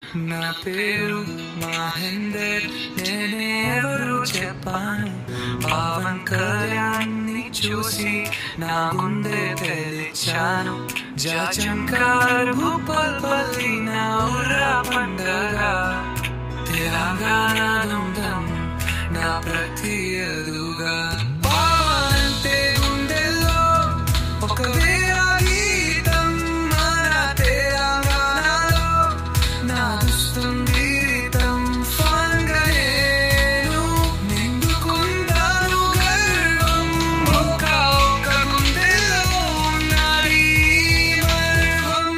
నా పేరు మహేందర్, నేనే ఎవరు చెప్పాను. పవన్ కళ్యాణ్ని చూసి నా గుండె తెరిచాను. జయశంకర్ భూపాల్పల్లి నా ఊరా పండగ. తెలంగాణ దుందం నా ప్రతి అడుగా. పవన్ అంటే గుండెల్లో ఒక వేల గీతం. మన తెలంగాణలో నా దుస్తుంగీతం. ఫన్గా నేను నిండుకుంటాను గర్వం. ఒక గుండెలో ఉన్నది మర్వం.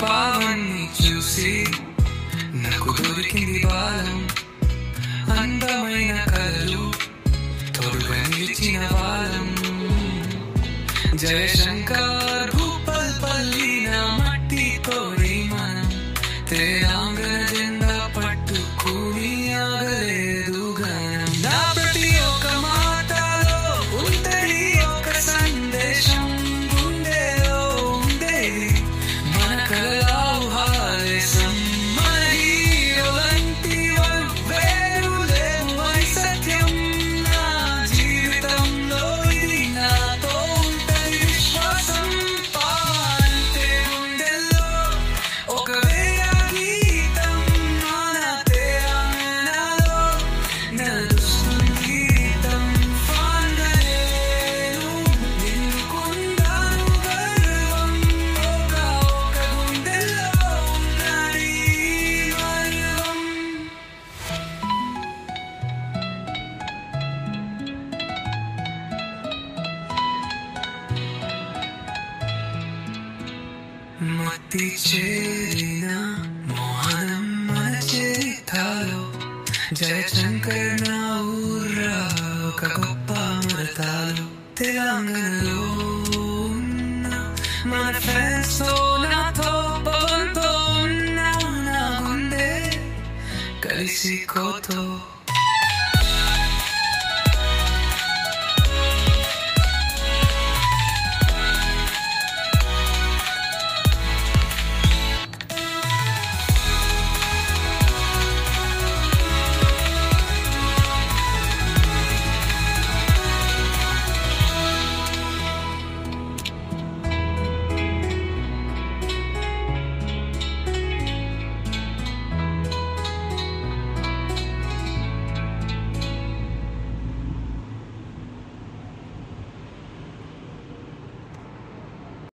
పవన్ని చూసి నాకు దొరికింది బాలం. అందమైన కళ్ళు తోడుగా నిలిచిన వాళ్ళం. జయశంకర్ భూపాల్పల్లి నా మట్టితోని మనం. తెలంగాణ జెండా పట్టుకుని ఆగలేదు గనం. నా ప్రతి ఒక్క మాటలో ఉంటది ఒక సందేశం. గుండెలో ఉండేది మన కళా హాలేసం. మన హీరోలంటి వేరు లేవు అని సత్యం. నా జీవితంలో ఇది నాతో ఉంటది విశ్వాసం. పవన్ అంటే గుండెల్లో ఒక వేల గీతం. మన తెలంగాణలో నా దుస్తుంగీతం. ఫన్గా నేను నిండుకుంటాను గర్వం. ఒక గుండెల్లో ఉన్నది మర్వం. మత్తి చేరిన మోహనం మన చరిత్రలో. జయశంకర్ నా ఊర్రా ఒక గొప్ప మరతాలు. తెలంగాణలో ఉన్న మన ఫ్రెండ్స్ తో నాతో పవన్తో ఉన్న నా గుండె కలిసి కోతో.